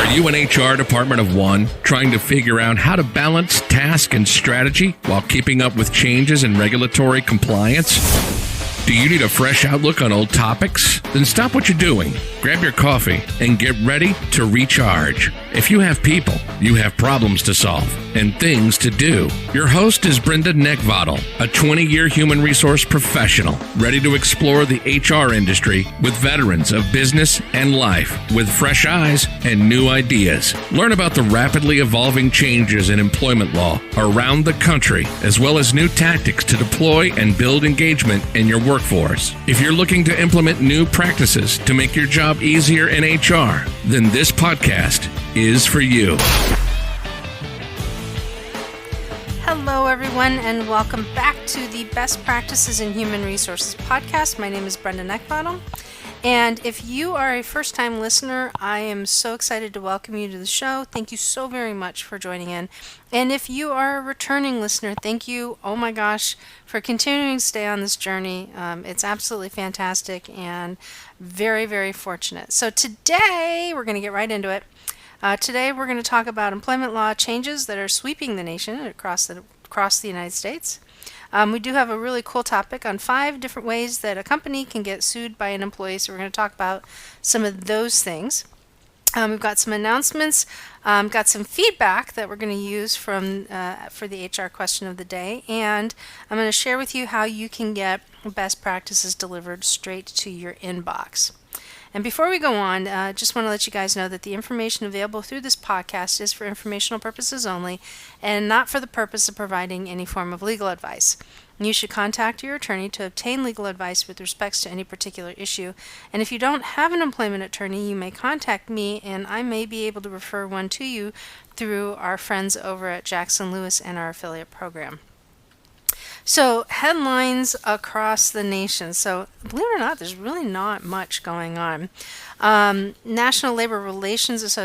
Are you an HR department of one, trying to figure out how to balance task and strategy while keeping up with changes in regulatory compliance? Do you need a fresh outlook on old topics? Then stop what you're doing, grab your coffee, and get ready to recharge. If you have people, you have problems to solve and things to do. Your host is Brenda, a 20-year human resource professional, ready to explore the HR industry with veterans of business and life with fresh eyes and new ideas. Learn about the rapidly evolving changes in employment law around the country, as well as new tactics to deploy and build engagement in your workforce. If you're looking to implement new practices to make your job easier in HR, then this podcast is for you. Hello, everyone, and welcome back to the Best Practices in Human Resources podcast. My name is Brenda, and if you are a first-time listener, I am so excited to welcome you to the show. Thank you so very much for joining in. And if you are a returning listener, thank you, oh my gosh, for continuing to stay on this journey. It's absolutely fantastic and very, very fortunate. So today, we're going to get right into it. Today we're going to talk about employment law changes that are sweeping the nation across the United States. We do have a really cool topic on 5 different ways that a company can get sued by an employee, so we're going to talk about some of those things. We've got some announcements, got some feedback that we're going to use for the HR question of the day, and I'm going to share with you how you can get best practices delivered straight to your inbox. And before we go on, just want to let you guys know that the information available through this podcast is for informational purposes only and not for the purpose of providing any form of legal advice. You should contact your attorney to obtain legal advice with respect to any particular issue. And if you don't have an employment attorney, you may contact me and I may be able to refer one to you through our friends over at Jackson Lewis and our affiliate program. So, headlines across the nation. So, believe it or not, there's really not much going on. National Labor Relations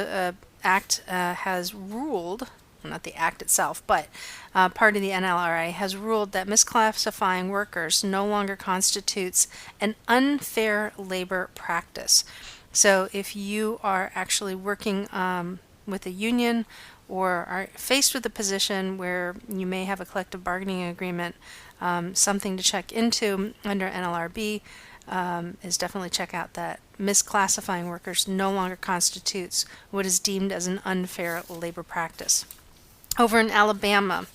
Act has ruled, well, not the act itself, but part of the NLRA has ruled that misclassifying workers no longer constitutes an unfair labor practice. So, if you are actually working with a union or are faced with a position where you may have a collective bargaining agreement, something to check into under NLRB is definitely check out that misclassifying workers no longer constitutes what is deemed as an unfair labor practice. Over in Alabama,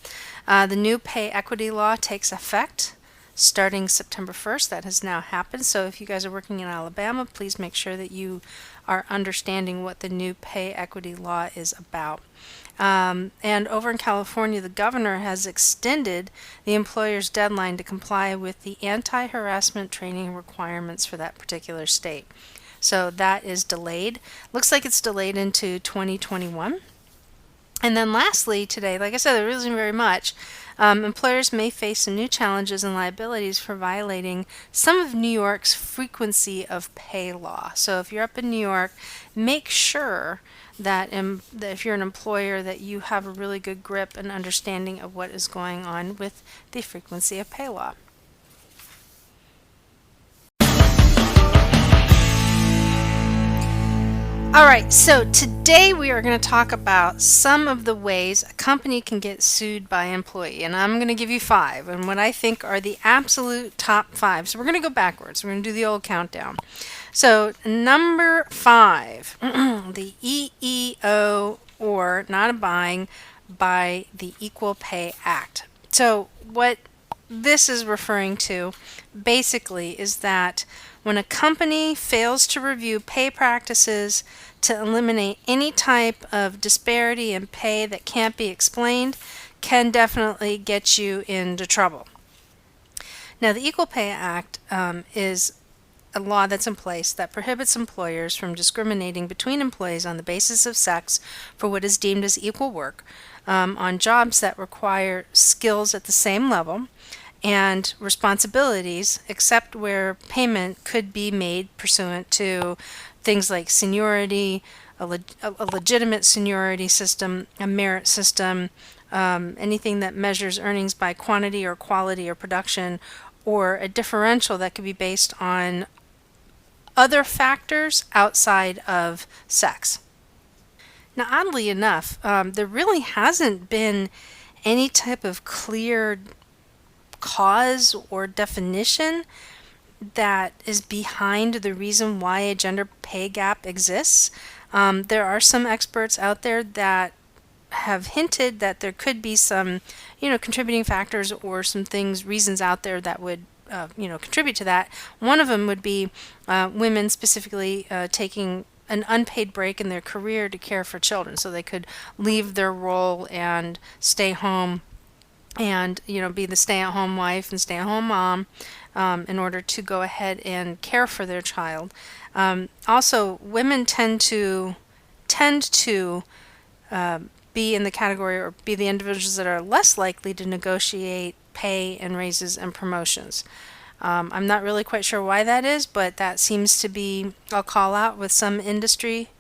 the new pay equity law takes effect starting September 1st. That has now happened. So if you guys are working in Alabama, please make sure that you are understanding what the new pay equity law is about. And over in California, the governor has extended the employer's deadline to comply with the anti-harassment training requirements for that particular state. So that is delayed. Looks like it's delayed into 2021. And then lastly, today, like I said, there isn't very much. Employers may face some new challenges and liabilities for violating some of New York's frequency of pay law. So if you're up in New York, make sure that if you're an employer that you have a really good grip and understanding of what is going on with the frequency of pay law. All right, so today we are going to talk about some of the ways a company can get sued by an employee, and I'm going to give you 5, and what I think are the absolute top 5. So we're going to go backwards. We're going to do the old countdown. So number 5, the EEO, or not abiding by the Equal Pay Act. So what this is referring to basically is that when a company fails to review pay practices to eliminate any type of disparity in pay that can't be explained, can definitely get you into trouble. Now, the Equal Pay Act is a law that's in place that prohibits employers from discriminating between employees on the basis of sex for what is deemed as equal work on jobs that require skills at the same level and responsibilities, except where payment could be made pursuant to things like seniority, a legitimate seniority system, a merit system, anything that measures earnings by quantity or quality or production, or a differential that could be based on other factors outside of sex. Now, oddly enough, there really hasn't been any type of clear cause or definition that is behind the reason why a gender pay gap exists. There are some experts out there that have hinted that there could be some, contributing factors or some things, reasons out there that would, contribute to that. One of them would be women specifically taking an unpaid break in their career to care for children, so they could leave their role and stay home and be the stay-at-home wife and stay-at-home mom in order to go ahead and care for their child. Also, women tend to be in the category, or be the individuals that are less likely to negotiate pay and raises and promotions. I'm not really quite sure why that is, but that seems to be a call out with some industry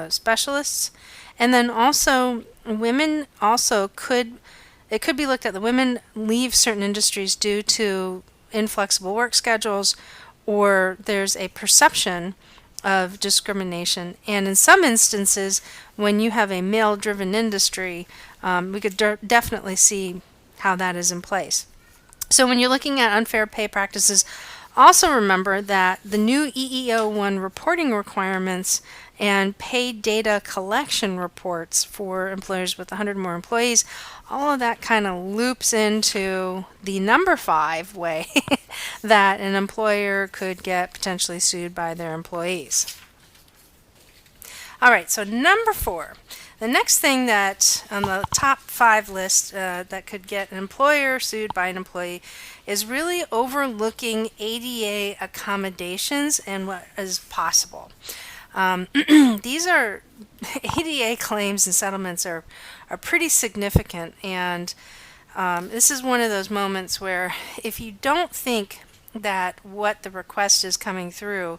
specialists. And then also, women also it could be looked at that women leave certain industries due to inflexible work schedules, or there's a perception of discrimination. And in some instances, when you have a male-driven industry, we could definitely see how that is in place. So when you're looking at unfair pay practices, also remember that the new EEO-1 reporting requirements and pay data collection reports for employers with 100 or more employees, all of that kind of loops into the number 5 way that an employer could get potentially sued by their employees. All right, so number 4. The next thing that on the top 5 list that could get an employer sued by an employee is really overlooking ADA accommodations and what is possible. These are ADA claims and settlements are pretty significant, and this is one of those moments where if you don't think that what the request is coming through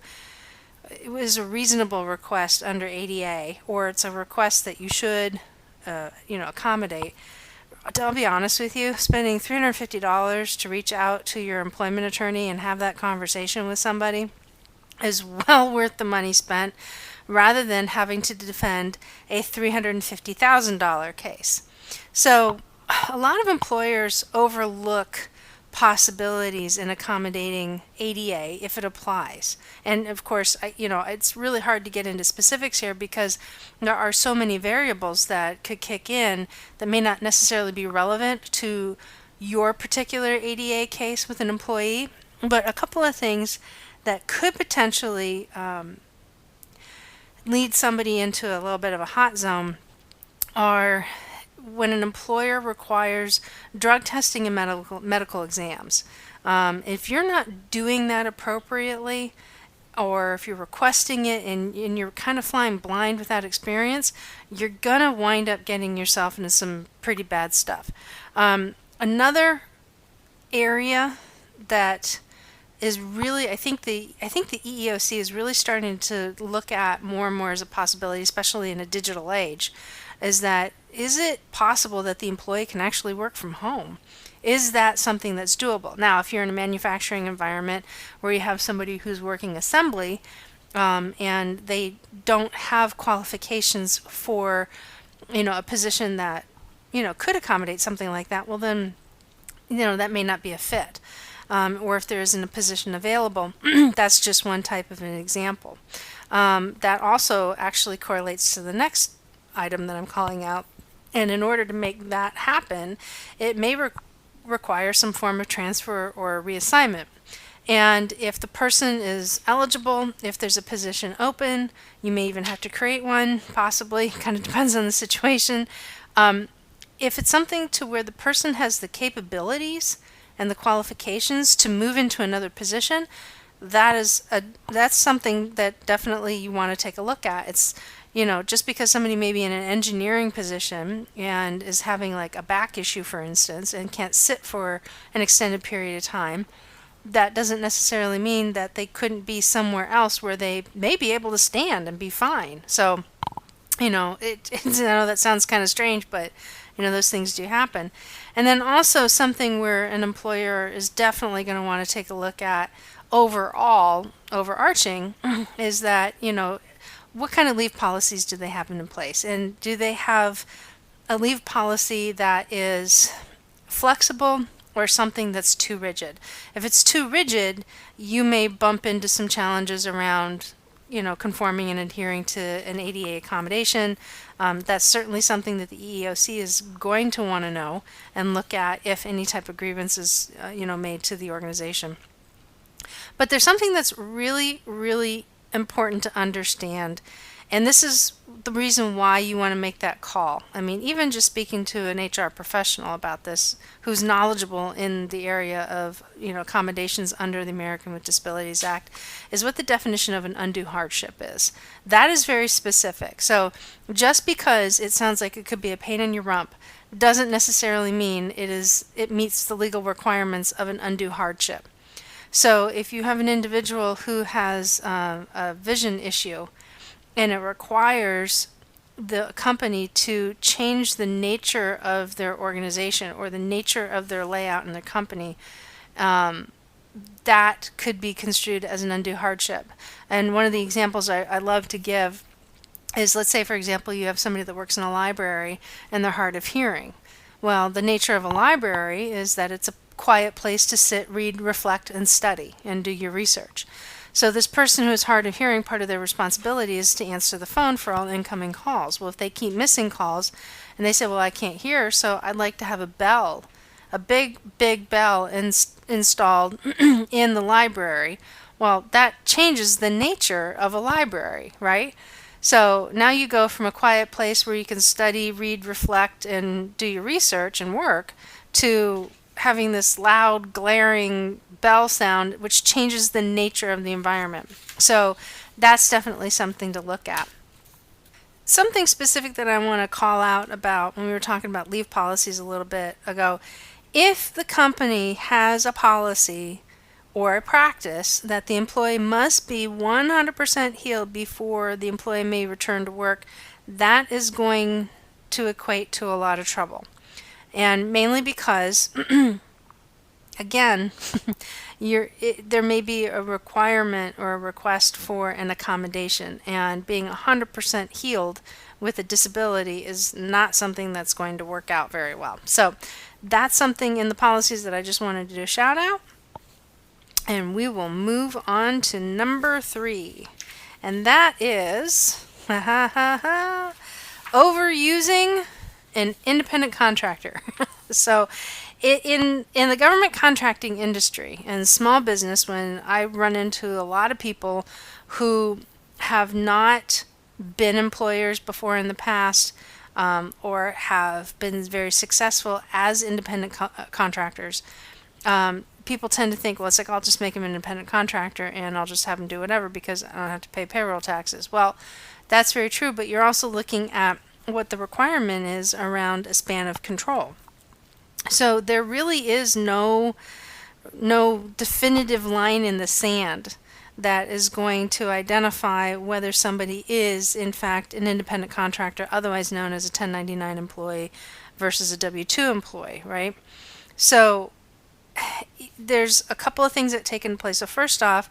it was a reasonable request under ADA, or it's a request that you should accommodate, I'll be honest with you, spending $350 to reach out to your employment attorney and have that conversation with somebody is well worth the money spent, rather than having to defend a $350,000 case. So a lot of employers overlook possibilities in accommodating ADA if it applies. And of course, it's really hard to get into specifics here because there are so many variables that could kick in that may not necessarily be relevant to your particular ADA case with an employee. But a couple of things that could potentially lead somebody into a little bit of a hot zone are when an employer requires drug testing and medical exams. If you're not doing that appropriately, or if you're requesting it and you're kind of flying blind with that experience, you're going to wind up getting yourself into some pretty bad stuff. Another area that is really, I think the EEOC is really starting to look at more and more as a possibility, especially in a digital age, is it possible that the employee can actually work from home? Is that something that's doable? Now, if you're in a manufacturing environment where you have somebody who's working assembly and they don't have qualifications for, a position that, could accommodate something like that, well then, that may not be a fit. Or if there isn't a position available, that's just one type of an example. That also actually correlates to the next item that I'm calling out. And in order to make that happen, it may require some form of transfer or reassignment. And if the person is eligible, if there's a position open, you may even have to create one, possibly, kind of depends on the situation. If it's something to where the person has the capabilities and the qualifications to move into another position, that's something that definitely you want to take a look at. It's just because somebody may be in an engineering position and is having like a back issue, for instance, and can't sit for an extended period of time, that doesn't necessarily mean that they couldn't be somewhere else where they may be able to stand and be fine. So, I know that sounds kind of strange, but those things do happen. And then also something where an employer is definitely going to want to take a look at overall, overarching, is that, what kind of leave policies do they have in place? And do they have a leave policy that is flexible or something that's too rigid? If it's too rigid, you may bump into some challenges around, conforming and adhering to an ADA accommodation. That's certainly something that the EEOC is going to want to know and look at if any type of grievance is, made to the organization. But there's something that's really, really important to understand. And this is the reason why you want to make that call. I mean, even just speaking to an HR professional about this, who's knowledgeable in the area of, accommodations under the American with Disabilities Act, is what the definition of an undue hardship is. That is very specific. So just because it sounds like it could be a pain in your rump doesn't necessarily mean it meets the legal requirements of an undue hardship. So if you have an individual who has a vision issue and it requires the company to change the nature of their organization or the nature of their layout in their company, that could be construed as an undue hardship. And one of the examples I love to give is, let's say, for example, you have somebody that works in a library and they're hard of hearing. Well, the nature of a library is that it's a quiet place to sit, read, reflect, and study, and do your research. So this person who is hard of hearing, part of their responsibility is to answer the phone for all incoming calls. Well, if they keep missing calls and they say, well, I can't hear, so I'd like to have a bell, a big, big bell installed in the library. Well, that changes the nature of a library, right? So now you go from a quiet place where you can study, read, reflect, and do your research and work to having this loud, glaring bell sound, which changes the nature of the environment. So that's definitely something to look at. Something specific that I want to call out about when we were talking about leave policies a little bit ago, if the company has a policy or a practice that the employee must be 100% healed before the employee may return to work, that is going to equate to a lot of trouble. And mainly because, again, there may be a requirement or a request for an accommodation, and being 100% healed with a disability is not something that's going to work out very well. So that's something in the policies that I just wanted to do a shout out. And we will move on to number 3. And that is overusing an independent contractor. So in the government contracting industry and small business, when I run into a lot of people who have not been employers before in the past, or have been very successful as independent contractors, people tend to think, well, it's like, I'll just make him an independent contractor and I'll just have him do whatever because I don't have to pay payroll taxes. Well, that's very true, but you're also looking at what the requirement is around a span of control. So there really is no definitive line in the sand that is going to identify whether somebody is, in fact, an independent contractor, otherwise known as a 1099 employee versus a W-2 employee, right? So there's a couple of things that take into place. So first off,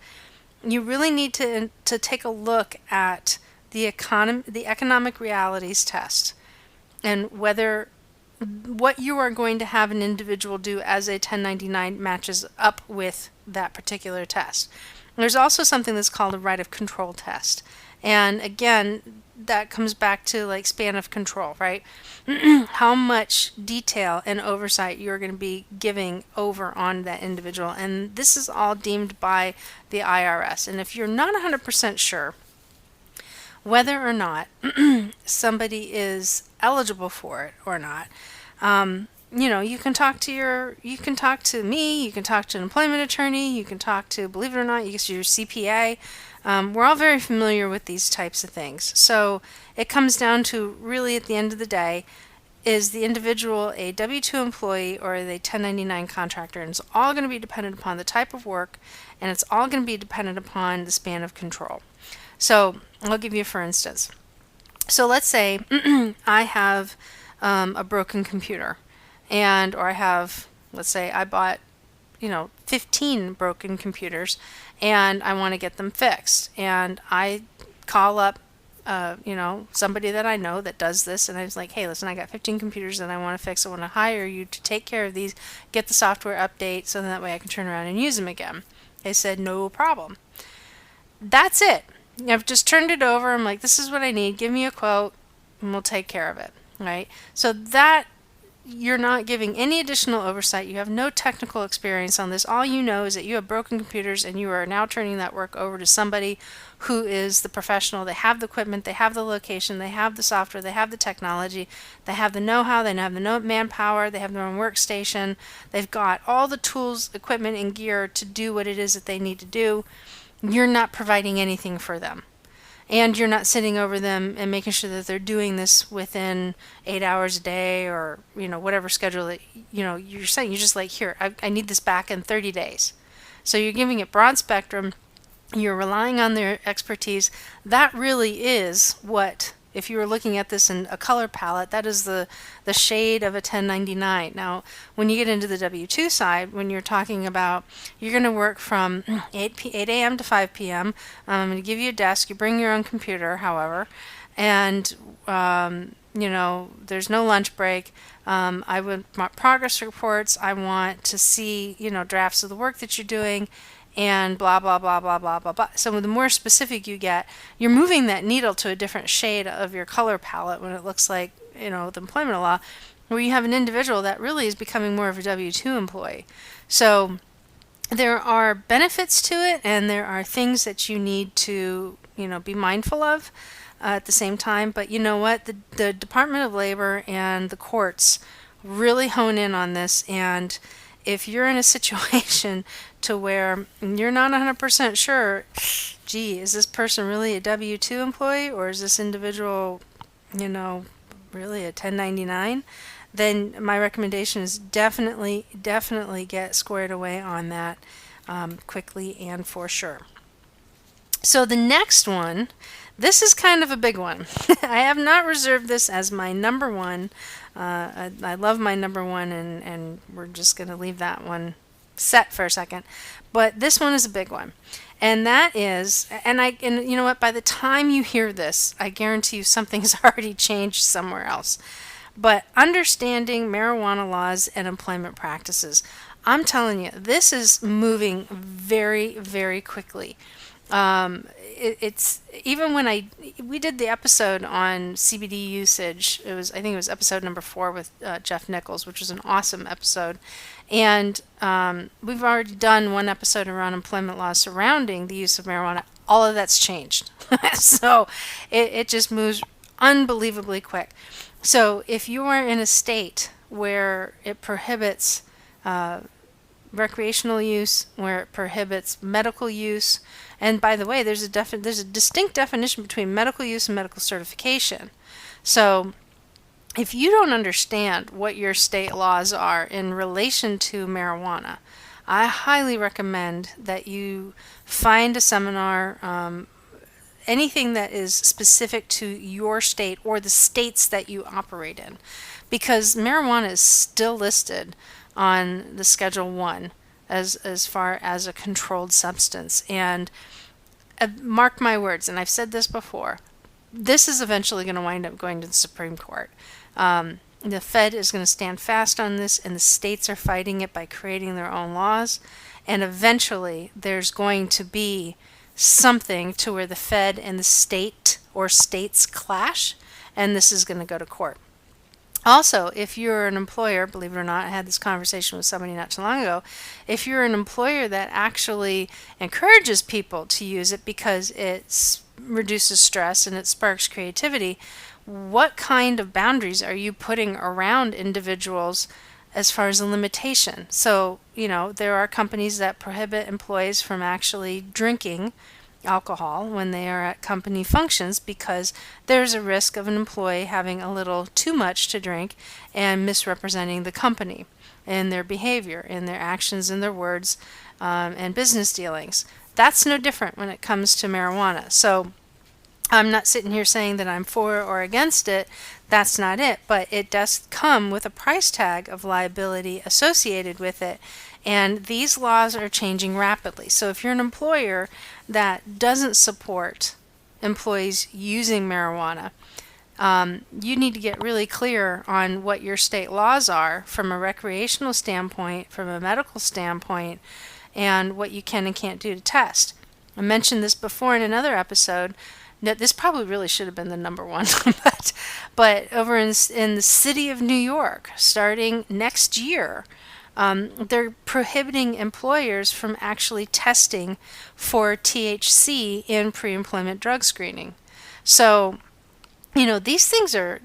you really need to take a look at the economic realities test, and whether what you are going to have an individual do as a 1099 matches up with that particular test. There's also something that's called a right of control test. And again, that comes back to like span of control, right? How much detail and oversight you're going to be giving over on that individual. And this is all deemed by the IRS. And if you're not 100% sure whether or not somebody is eligible for it or not, you can talk to me, you can talk to an employment attorney, you can talk to, believe it or not, your CPA. We're all very familiar with these types of things. So it comes down to, really at the end of the day, is the individual a W-2 employee or a 1099 contractor? And it's all going to be dependent upon the type of work, and it's all going to be dependent upon the span of control. So I'll give you for instance. So let's say I have a broken computer, or I have, let's say I bought 15 broken computers and I want to get them fixed, and I call up somebody that I know that does this, and I was like, hey, listen, I got 15 computers that I want to fix. I want to hire you to take care of these, get the software update, so that way I can turn around and use them again. They said, no problem. That's it. I've just turned it over. I'm like, this is what I need. Give me a quote, and we'll take care of it. Right? So that you're not giving any additional oversight. You have no technical experience on this. All you know is that you have broken computers and you are now turning that work over to somebody who is the professional. They have the equipment, they have the location, they have the software, they have the technology, they have the know-how, they have the manpower, they have their own workstation. They've got all the tools, equipment, and gear to do what it is that they need to do. You're not providing anything for them. And you're not sitting over them and making sure that they're doing this within 8 hours a day or, whatever schedule that, you're saying. You're just like, here, I need this back in 30 days. So you're giving it broad spectrum. You're relying on their expertise. That really is what, if you were looking at this in a color palette, that is the shade of a 1099. Now, when you get into the W-2 side, when you're talking about, you're going to work from 8 a.m. to 5 p.m. I'm going to give you a desk. You bring your own computer, however, and, there's no lunch break. I would want progress reports. I want to see, drafts of the work that you're doing, and blah, blah, blah, blah, blah, blah, blah. So the more specific you get, you're moving that needle to a different shade of your color palette when it looks like, the employment law, where you have an individual that really is becoming more of a W-2 employee. So there are benefits to it, and there are things that you need to, be mindful of at the same time. But you know what? The Department of Labor and the courts really hone in on this, and if you're in a situation to where you're not 100% sure, gee, is this person really a W-2 employee or is this individual, really a 1099? Then my recommendation is definitely get squared away on that quickly and for sure. So the next one, this is kind of a big one. I have not reserved this as my number one. I love my number one, and we're just going to leave that one set for a second. But this one is a big one. And that is, and you know what, by the time you hear this, I guarantee you something's already changed somewhere else. But understanding marijuana laws and employment practices, I'm telling you, this is moving very, very quickly. It's even when we did the episode on CBD usage. I think it was episode number 4 with Jeff Nichols, which was an awesome episode. And we've already done one episode around employment laws surrounding the use of marijuana. All of that's changed. So it just moves unbelievably quick. So if you are in a state where it prohibits recreational use, where it prohibits medical use, and by the way, there's a distinct definition between medical use and medical certification. So if you don't understand what your state laws are in relation to marijuana, I highly recommend that you find a seminar, anything that is specific to your state or the states that you operate in, because marijuana is still listed on the Schedule 1 as far as a controlled substance. And mark my words, and I've said this before, this is eventually going to wind up going to the Supreme Court. The Fed is going to stand fast on this, and the states are fighting it by creating their own laws. And eventually there's going to be something to where the Fed and the state or states clash, and this is going to go to court. Also, if you're an employer, believe it or not, I had this conversation with somebody not too long ago, if you're an employer that actually encourages people to use it because it reduces stress and it sparks creativity, what kind of boundaries are you putting around individuals as far as a limitation? So, there are companies that prohibit employees from actually drinking alcohol when they are at company functions because there's a risk of an employee having a little too much to drink and misrepresenting the company in their behavior, in their actions, in their words, and business dealings. That's no different when it comes to marijuana. So I'm not sitting here saying that I'm for or against it. That's not it. But it does come with a price tag of liability associated with it. And these laws are changing rapidly. So if you're an employer that doesn't support employees using marijuana. You need to get really clear on what your state laws are from a recreational standpoint, from a medical standpoint, and what you can and can't do to test. I mentioned this before in another episode. Now, this probably really should have been the number one, but over in the city of New York, starting next year, they're prohibiting employers from actually testing for THC in pre-employment drug screening. So, these things are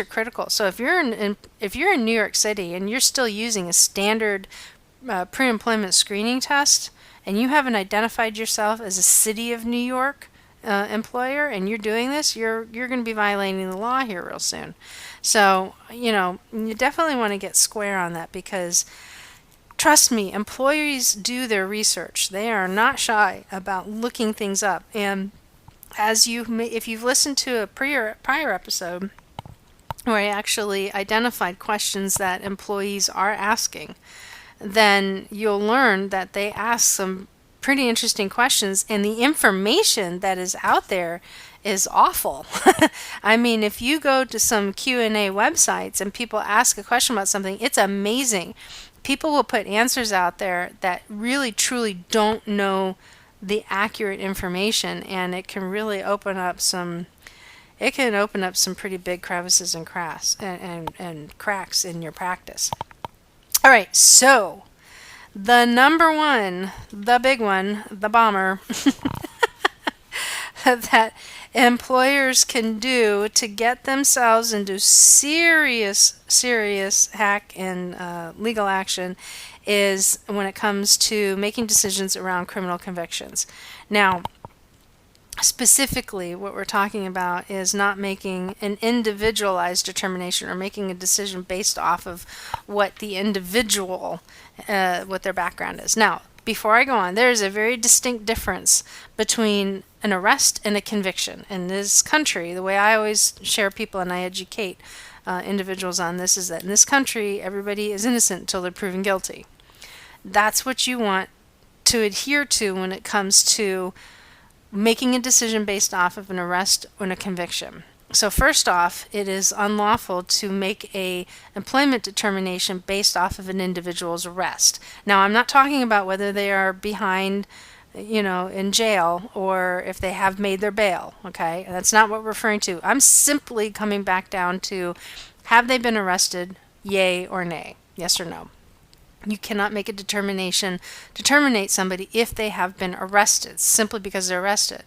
critical. So if you're in New York City and you're still using a standard pre-employment screening test, and you haven't identified yourself as a City of New York employer, and you're doing this, you're going to be violating the law here real soon. So you definitely want to get square on that, because trust me, employees do their research. They are not shy about looking things up. And if you've listened to a prior episode where I actually identified questions that employees are asking, then you'll learn that they ask some pretty interesting questions, and the information that is out there is awful. I mean, if you go to some Q&A websites and people ask a question about something, it's amazing. People will put answers out there that really truly don't know the accurate information, and it can really open up some pretty big crevices and cracks in your practice. All right, so the number one, the big one, the bomber that employers can do to get themselves into serious hack and legal action is when it comes to making decisions around criminal convictions. Now, specifically, what we're talking about is not making an individualized determination or making a decision based off of what the individual, what their background is. Now, before I go on, there is a very distinct difference between an arrest and a conviction. In this country, the way I always share people and I educate individuals on this is that in this country, everybody is innocent until they're proven guilty. That's what you want to adhere to when it comes to making a decision based off of an arrest or a conviction. So first off, it is unlawful to make a employment determination based off of an individual's arrest. Now, I'm not talking about whether they are behind, in jail, or if they have made their bail, okay? That's not what we're referring to. I'm simply coming back down to, have they been arrested, yay or nay, yes or no? You cannot make a determination to terminate somebody if they have been arrested, simply because they're arrested.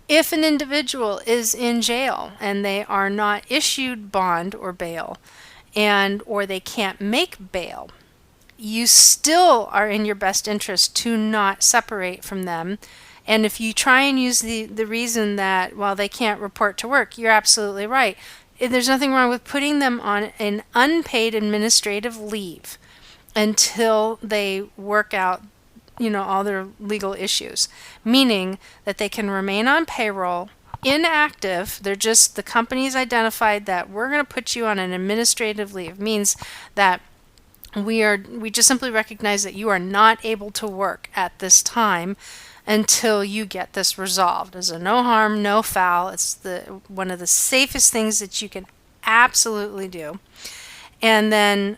If an individual is in jail and they are not issued bond or bail, or they can't make bail, you still are in your best interest to not separate from them. And if you try and use the reason that, well, they can't report to work, you're absolutely right. There's nothing wrong with putting them on an unpaid administrative leave until they work out, all their legal issues, meaning that they can remain on payroll, inactive. They're just, the company's identified that we're going to put you on an administrative leave, means that we just simply recognize that you are not able to work at this time until you get this resolved. It's a no harm, no foul. It's one of the safest things that you can absolutely do. And then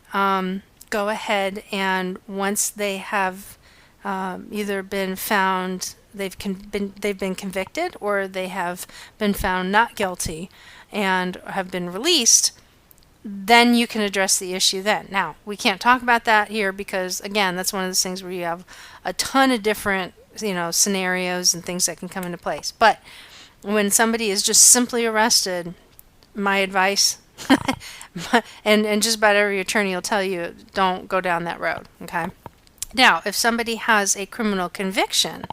go ahead, and once they have either been found, they've been convicted, or they have been found not guilty and have been released, then you can address the issue then. Now, we can't talk about that here because, again, that's one of those things where you have a ton of different scenarios and things that can come into place. But when somebody is just simply arrested, my advice, and just about every attorney will tell you, don't go down that road, okay? Now, if somebody has a criminal conviction,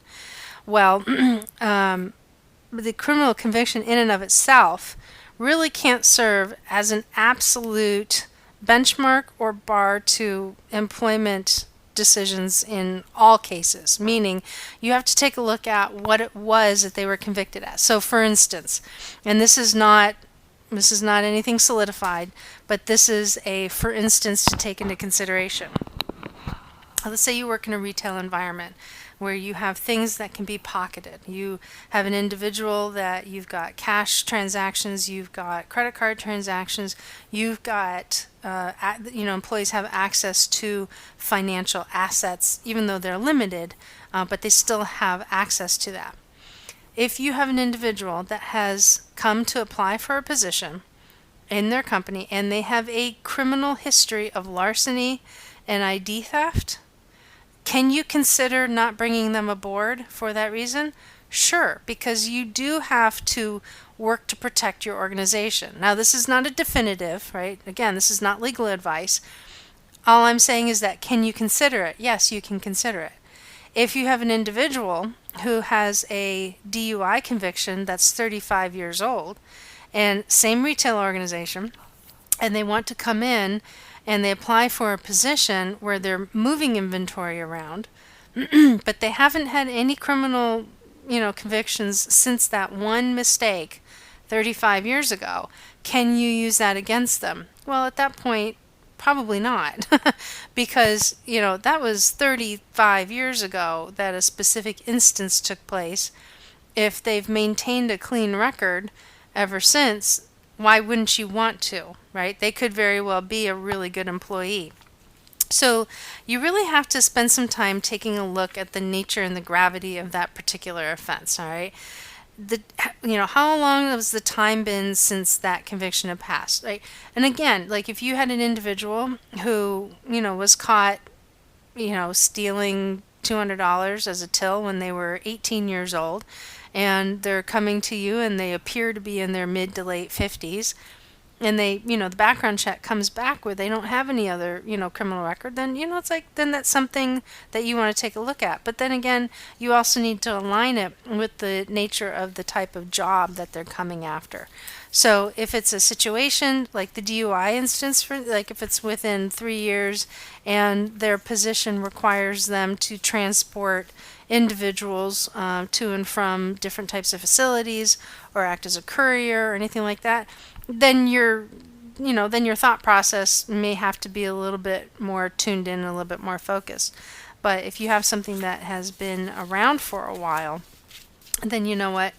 well, the criminal conviction in and of itself really can't serve as an absolute benchmark or bar to employment decisions in all cases, meaning you have to take a look at what it was that they were convicted as. So for instance, and this is not anything solidified, but this is a for instance to take into consideration. Let's say you work in a retail environment. where you have things that can be pocketed. You have an individual that you've got cash transactions, you've got credit card transactions, you've got employees have access to financial assets, even though they're limited, but they still have access to that. If you have an individual that has come to apply for a position in their company and they have a criminal history of larceny and ID theft, can you consider not bringing them aboard for that reason? Sure, because you do have to work to protect your organization. Now, this is not a definitive, right? Again, this is not legal advice. All I'm saying is that can you consider it? Yes, you can consider it. If you have an individual who has a DUI conviction that's 35 years old and same retail organization, and they want to come in and they apply for a position where they're moving inventory around, but they haven't had any criminal, convictions since that one mistake 35 years ago, can you use that against them? Well, at that point, probably not, because, that was 35 years ago that a specific instance took place. If they've maintained a clean record ever since, why wouldn't you want to, right? They could very well be a really good employee. So you really have to spend some time taking a look at the nature and the gravity of that particular offense, all right? How long has the time been since that conviction had passed, right? And again, like if you had an individual who, was caught, stealing $200 as a till when they were 18 years old, and they're coming to you and they appear to be in their mid to late 50s, and they, the background check comes back where they don't have any other, criminal record, then, it's like, then that's something that you want to take a look at. But then again, you also need to align it with the nature of the type of job that they're coming after. So if it's a situation like the DUI instance, if it's within 3 years and their position requires them to transport individuals to and from different types of facilities or act as a courier or anything like that, then your thought process may have to be a little bit more tuned in, a little bit more focused. But if you have something that has been around for a while, then you know what,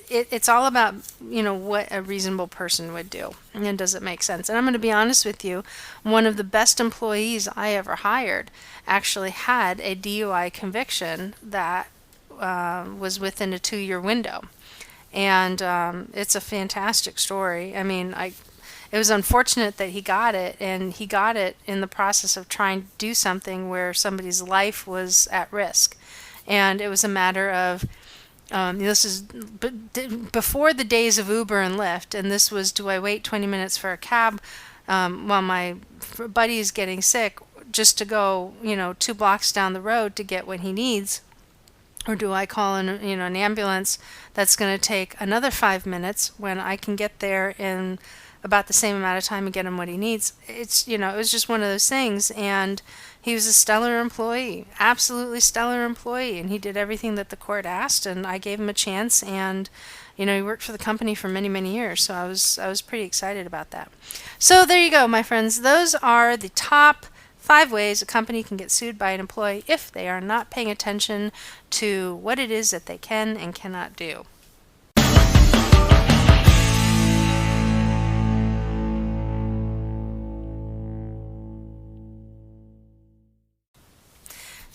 it's all about, what a reasonable person would do. And does it make sense? And I'm going to be honest with you, one of the best employees I ever hired actually had a DUI conviction that was within a 2-year window. And it's a fantastic story. I mean, it was unfortunate that he got it, and he got it in the process of trying to do something where somebody's life was at risk. And it was a matter of, this is before the days of Uber and Lyft, and this was, do I wait 20 minutes for a cab while my buddy is getting sick just to go, 2 blocks down the road to get what he needs? Or do I call an ambulance that's going to take another 5 minutes when I can get there in about the same amount of time and get him what he needs? It's, it was just one of those things. And he was a stellar employee, absolutely stellar employee. And he did everything that the court asked, and I gave him a chance. And, he worked for the company for many, many years. So I was pretty excited about that. So there you go, my friends. Those are the top 5 ways a company can get sued by an employee if they are not paying attention to what it is that they can and cannot do.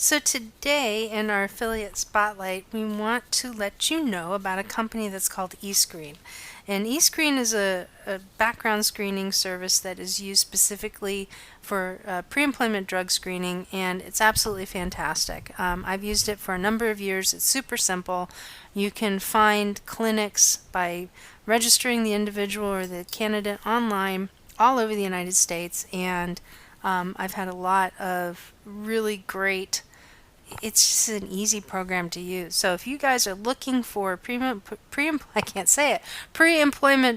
So today in our affiliate spotlight, we want to let you know about a company that's called eScreen. And eScreen is a background screening service that is used specifically for pre-employment drug screening, and it's absolutely fantastic. I've used it for a number of years. It's super simple. You can find clinics by registering the individual or the candidate online all over the United States, and I've had a lot of really great, it's just an easy program to use. So if you guys are looking for pre-employment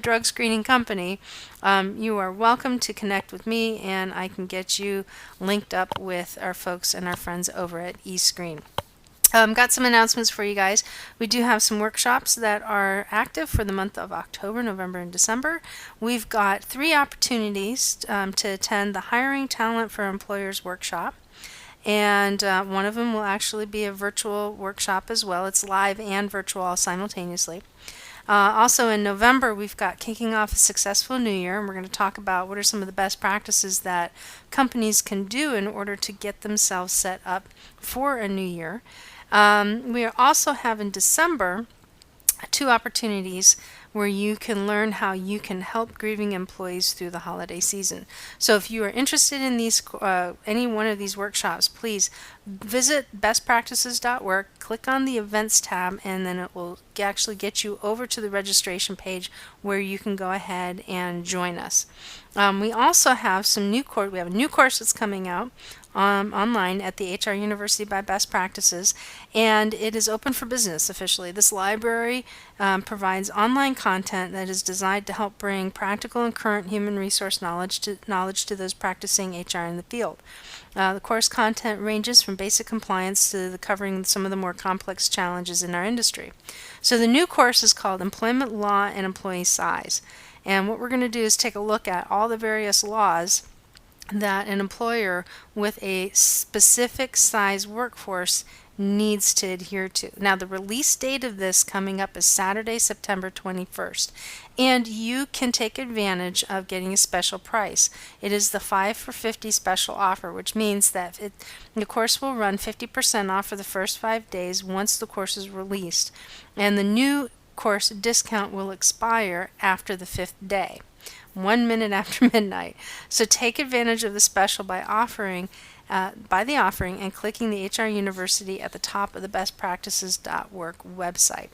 drug screening company, you are welcome to connect with me, and I can get you linked up with our folks and our friends over at eScreen. Got some announcements for you guys. We do have some workshops that are active for the month of October, November, and December. We've got 3 opportunities to attend the Hiring Talent for Employers workshop. And one of them will actually be a virtual workshop as well. It's live and virtual all simultaneously. Also in November, we've got Kicking Off a Successful New Year, and we're going to talk about what are some of the best practices that companies can do in order to get themselves set up for a new year. We also have in December 2 opportunities where you can learn how you can help grieving employees through the holiday season. So if you are interested in these any one of these workshops, please visit bestpractices.org, click on the events tab, and then it will actually get you over to the registration page where you can go ahead and join us. We also have some new course. We have a new course that's coming out online at the HR University by Best Practices, and it is open for business officially. This library provides online content that is designed to help bring practical and current human resource knowledge to those practicing HR in the field. The course content ranges from basic compliance to covering some of the more complex challenges in our industry. So the new course is called Employment Law and Employee Size. And what we're going to do is take a look at all the various laws that an employer with a specific size workforce needs to adhere to. Now, the release date of this coming up is Saturday, September 21st, and you can take advantage of getting a special price. It is the 5 for 50 special offer, which means that the course will run 50% off for the first 5 days once the course is released, and the new course discount will expire after the 5th day. 1 minute after midnight. So take advantage of the special by offering and clicking the HR University at the top of the bestpractices.org website.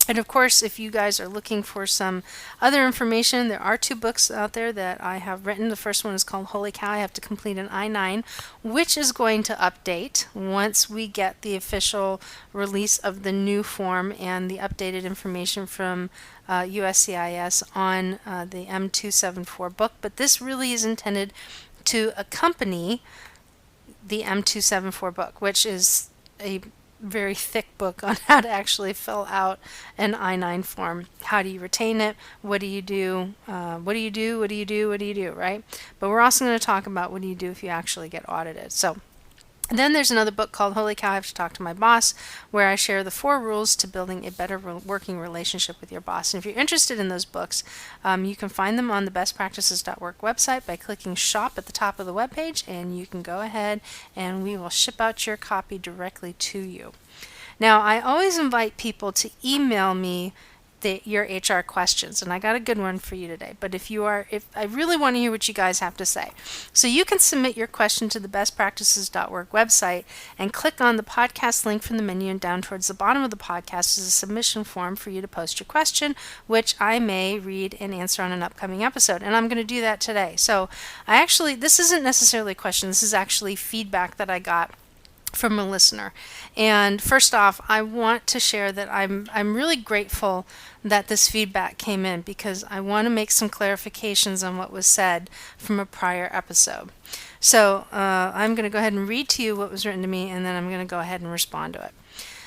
And of course, if you guys are looking for some other information, there are 2 books out there that I have written. The first one is called Holy Cow, I Have to Complete an I-9, which is going to update once we get the official release of the new form and the updated information from USCIS on the M274 book. But this really is intended to accompany the M274 book, which is a very thick book on how to actually fill out an I-9 form. How do you retain it? What do you do? What do you do? What do you do? What do you do? Right? But we're also going to talk about what do you do if you actually get audited. So then there's another book called Holy Cow, I Have to Talk to My Boss, where I share the 4 rules to building a better working relationship with your boss. And if you're interested in those books, you can find them on the bestpractices.org website by clicking shop at the top of the webpage, and you can go ahead and we will ship out your copy directly to you. Now, I always invite people to email me your HR questions, and I got a good one for you today. But if I really want to hear what you guys have to say. So you can submit your question to the bestpractices.org website and click on the podcast link from the menu, and down towards the bottom of the podcast is a submission form for you to post your question, which I may read and answer on an upcoming episode. And I'm going to do that today. So this isn't necessarily a question, this is actually feedback that I got from a listener. And first off, I want to share that I'm really grateful that this feedback came in, because I want to make some clarifications on what was said from a prior episode. So I'm going to go ahead and read to you what was written to me, and then I'm going to go ahead and respond to it.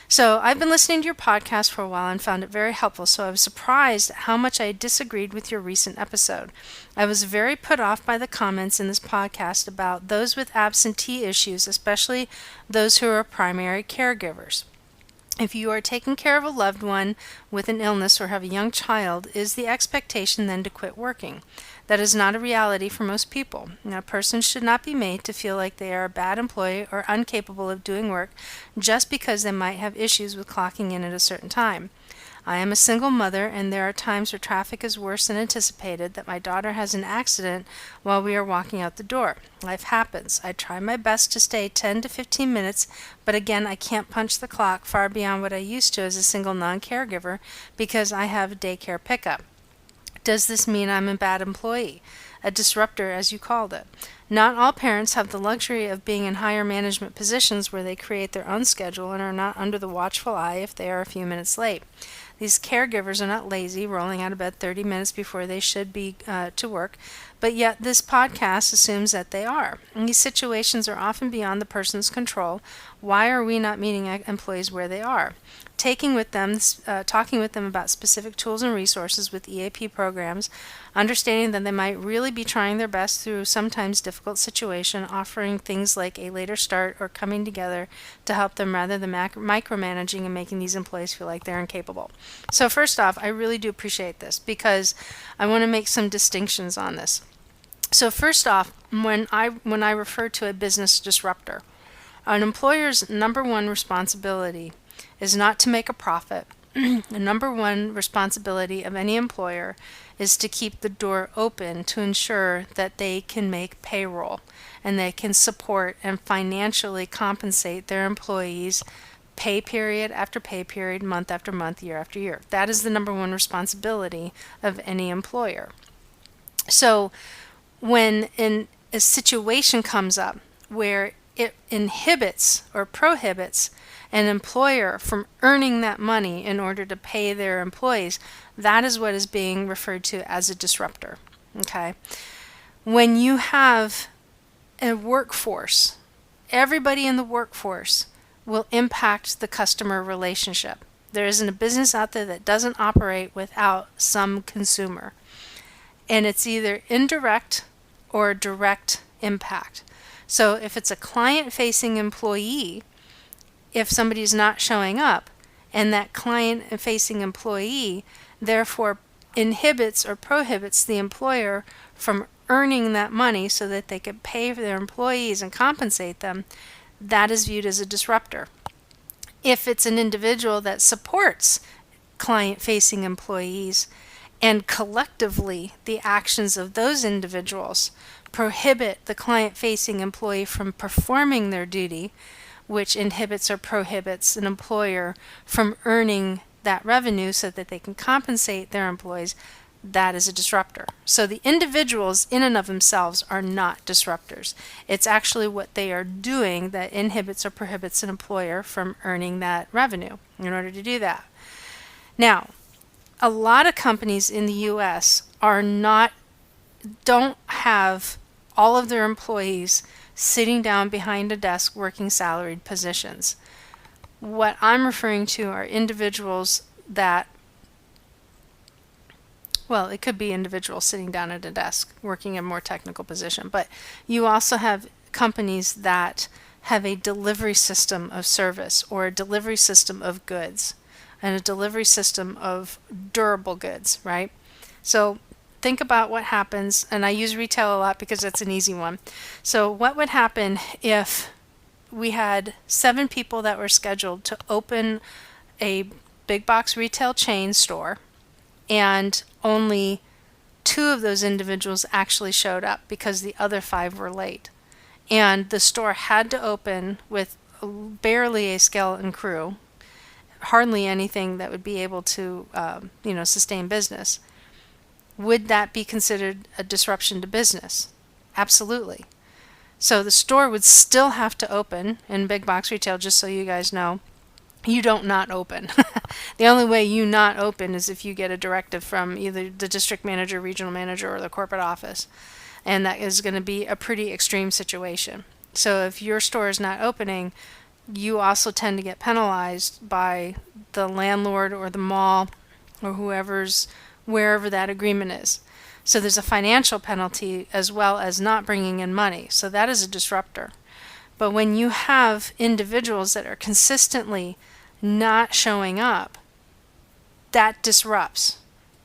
So I've been listening to your podcast for a while and found it very helpful, so I was surprised at how much I disagreed with your recent episode. I was very put off by the comments in this podcast about those with absentee issues, especially those who are primary caregivers. If you are taking care of a loved one with an illness or have a young child, is the expectation then to quit working? That is not a reality for most people. Now, a person should not be made to feel like they are a bad employee or incapable of doing work just because they might have issues with clocking in at a certain time. I am a single mother, and there are times where traffic is worse than anticipated, that my daughter has an accident while we are walking out the door. Life happens. I try my best to stay 10 to 15 minutes, but again, I can't punch the clock far beyond what I used to as a single non-caregiver because I have a daycare pickup. Does this mean I'm a bad employee? A disruptor, as you called it. Not all parents have the luxury of being in higher management positions where they create their own schedule and are not under the watchful eye if they are a few minutes late. These caregivers are not lazy, rolling out of bed 30 minutes before they should be to work, but yet this podcast assumes that they are. And these situations are often beyond the person's control. Why are we not meeting employees where they are? Talking with them about specific tools and resources with EAP programs, understanding that they might really be trying their best through sometimes difficult situation, offering things like a later start or coming together to help them rather than micromanaging and making these employees feel like they're incapable. So first off, I really do appreciate this because I want to make some distinctions on this. So first off, when I refer to a business disruptor, an employer's number one responsibility is not to make a profit. The number one responsibility of any employer is to keep the door open to ensure that they can make payroll and they can support and financially compensate their employees pay period after pay period, month after month, year after year. That is the number one responsibility of any employer. So when a situation comes up where it inhibits or prohibits an employer from earning that money in order to pay their employees, that is what is being referred to as a disruptor. Okay? When you have a workforce, everybody in the workforce will impact the customer relationship. There isn't a business out there that doesn't operate without some consumer. And it's either indirect or direct impact. So if it's a client-facing employee, if somebody's not showing up, and that client-facing employee therefore inhibits or prohibits the employer from earning that money so that they can pay for their employees and compensate them, that is viewed as a disruptor. If it's an individual that supports client-facing employees and collectively the actions of those individuals prohibit the client-facing employee from performing their duty, which inhibits or prohibits an employer from earning that revenue so that they can compensate their employees, that is a disruptor. So the individuals in and of themselves are not disruptors. It's actually what they are doing that inhibits or prohibits an employer from earning that revenue in order to do that. Now, a lot of companies in the U.S. don't have all of their employees sitting down behind a desk working salaried positions. What I'm referring to are individuals that, well, it could be individuals sitting down at a desk working a more technical position, but you also have companies that have a delivery system of service or a delivery system of goods and a delivery system of durable goods, right? So think about what happens, and I use retail a lot because that's an easy one. So what would happen if we had 7 people that were scheduled to open a big box retail chain store, and only 2 of those individuals actually showed up because the other 5 were late. And the store had to open with barely a skeleton crew, hardly anything that would be able to sustain business. Would that be considered a disruption to business? Absolutely. So the store would still have to open in big box retail, just so you guys know. You don't not open. The only way you not open is if you get a directive from either the district manager, regional manager, or the corporate office. And that is going to be a pretty extreme situation. So if your store is not opening, you also tend to get penalized by the landlord or the mall or wherever that agreement is. So there's a financial penalty as well as not bringing in money. So that is a disruptor. But when you have individuals that are consistently not showing up, that disrupts.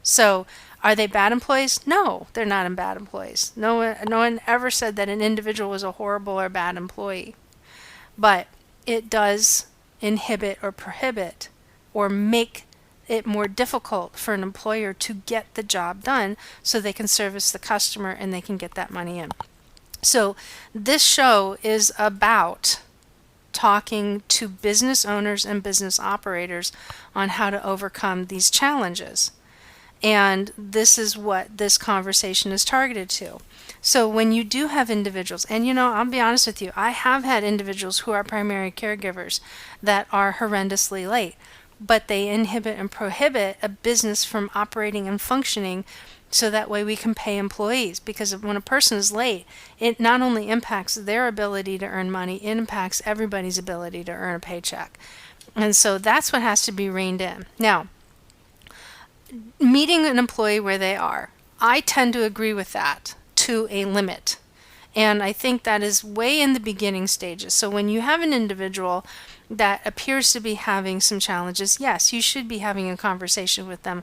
So are they bad employees? No, they're not bad employees. No one ever said that an individual was a horrible or bad employee. But it does inhibit or prohibit or make it more difficult for an employer to get the job done so they can service the customer and they can get that money in. So this show is about talking to business owners and business operators on how to overcome these challenges. And this is what this conversation is targeted to. So when you do have individuals, and I'll be honest with you, I have had individuals who are primary caregivers that are horrendously late. but they inhibit and prohibit a business from operating and functioning, so that way we can pay employees. Because when a person is late, it not only impacts their ability to earn money, it impacts everybody's ability to earn a paycheck. And so that's what has to be reined in. Now, meeting an employee where they are, I tend to agree with that to a limit. And I think that is way in the beginning stages. So when you have an individual that appears to be having some challenges, yes, you should be having a conversation with them.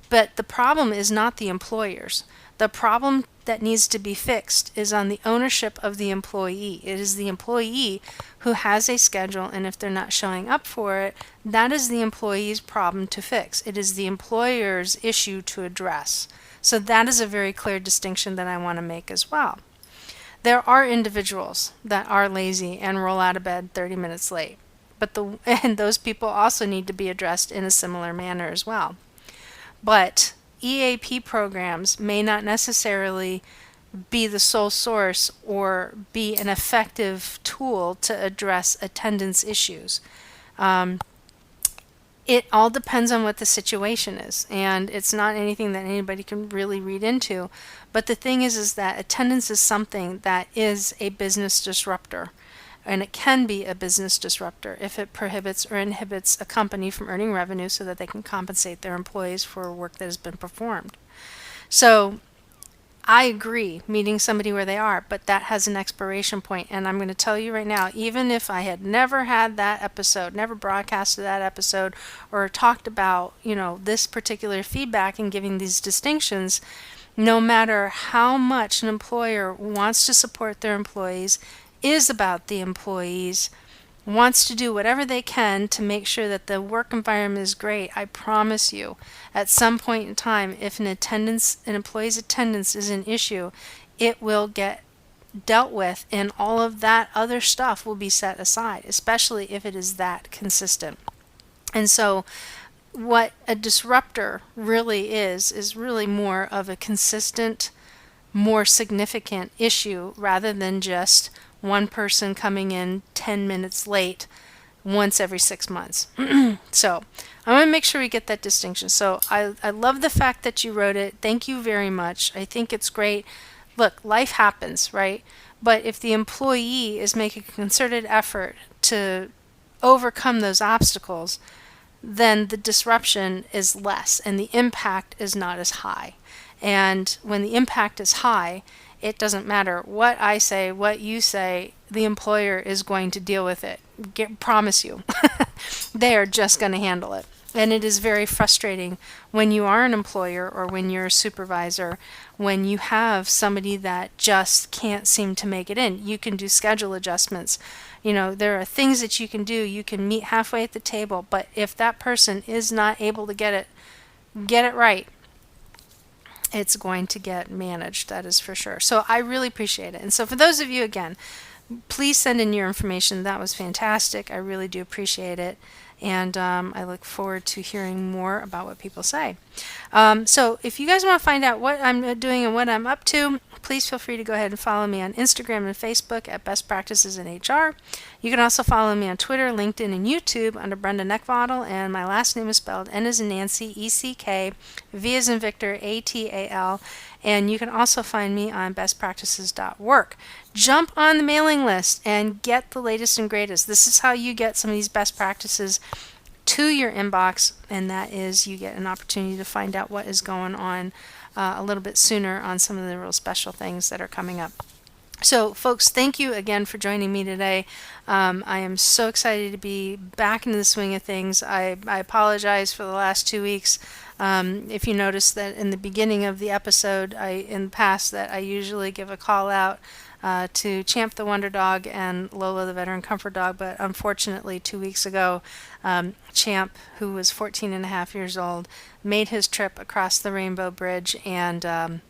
But the problem is not the employers. The problem that needs to be fixed is on the ownership of the employee. It is the employee who has a schedule, and if they're not showing up for it, that is the employee's problem to fix. It is the employer's issue to address. So that is a very clear distinction that I want to make as well. There are individuals that are lazy and roll out of bed 30 minutes late, and those people also need to be addressed in a similar manner as well. But EAP programs may not necessarily be the sole source or be an effective tool to address attendance issues. It all depends on what the situation is, and it's not anything that anybody can really read into. But the thing is that attendance is something that is a business disruptor. And it can be a business disruptor if it prohibits or inhibits a company from earning revenue so that they can compensate their employees for work that has been performed. So I agree, meeting somebody where they are, but that has an expiration point. And I'm going to tell you right now, even if I had never had that episode, never broadcasted that episode, or talked about, this particular feedback and giving these distinctions, no matter how much an employer wants to support their employees, is about the employees, wants to do whatever they can to make sure that the work environment is great, I promise you, at some point in time, if an employee's attendance is an issue, it will get dealt with, and all of that other stuff will be set aside, especially if it is that consistent. And so what a disruptor really is really more of a consistent, more significant issue rather than just one person coming in 10 minutes late once every 6 months. So I want to make sure we get that distinction. So I love the fact that you wrote it. Thank you very much. I think it's great. Look, life happens, right? But if the employee is making a concerted effort to overcome those obstacles, then the disruption is less and the impact is not as high. And when the impact is high, it doesn't matter what I say, what you say, the employer is going to deal with it. Promise you. They are just going to handle it. And it is very frustrating when you are an employer or when you're a supervisor, when you have somebody that just can't seem to make it in. You can do schedule adjustments. There are things that you can do. You can meet halfway at the table, but if that person is not able to get it right, it's going to get managed, that is for sure. So I really appreciate it. And so for those of you, again, please send in your information. That was fantastic. I really do appreciate it. And I look forward to hearing more about what people say. So if you guys want to find out what I'm doing and what I'm up to, please feel free to go ahead and follow me on Instagram and Facebook at Best Practices in HR. You can also follow me on Twitter, LinkedIn, and YouTube under Brenda Neckvatal, and my last name is spelled N as in Nancy, E-C-K, V as in Victor, A-T-A-L, and you can also find me on bestpractices.work. Jump on the mailing list and get the latest and greatest. This is how you get some of these best practices to your inbox, and that is you get an opportunity to find out what is going on a little bit sooner on some of the real special things that are coming up. So, folks, thank you again for joining me today. I am so excited to be back into the swing of things. I apologize for the last 2 weeks. If you notice that in the beginning of the episode, in the past, that I usually give a call out to Champ the Wonder Dog and Lola the Veteran Comfort Dog, but unfortunately 2 weeks ago, Champ, who was 14 and a half years old, made his trip across the Rainbow Bridge, and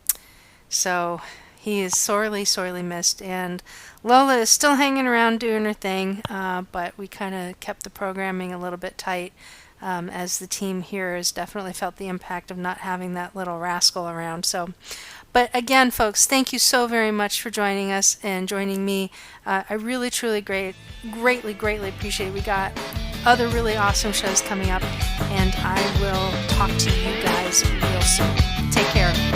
so he is sorely, sorely missed. And Lola is still hanging around doing her thing, but we kind of kept the programming a little bit tight, as the team here has definitely felt the impact of not having that little rascal around. So, but again, folks, thank you so very much for joining us and joining me. I really, truly greatly appreciate it. We got other really awesome shows coming up, and I will talk to you guys real soon. Take care.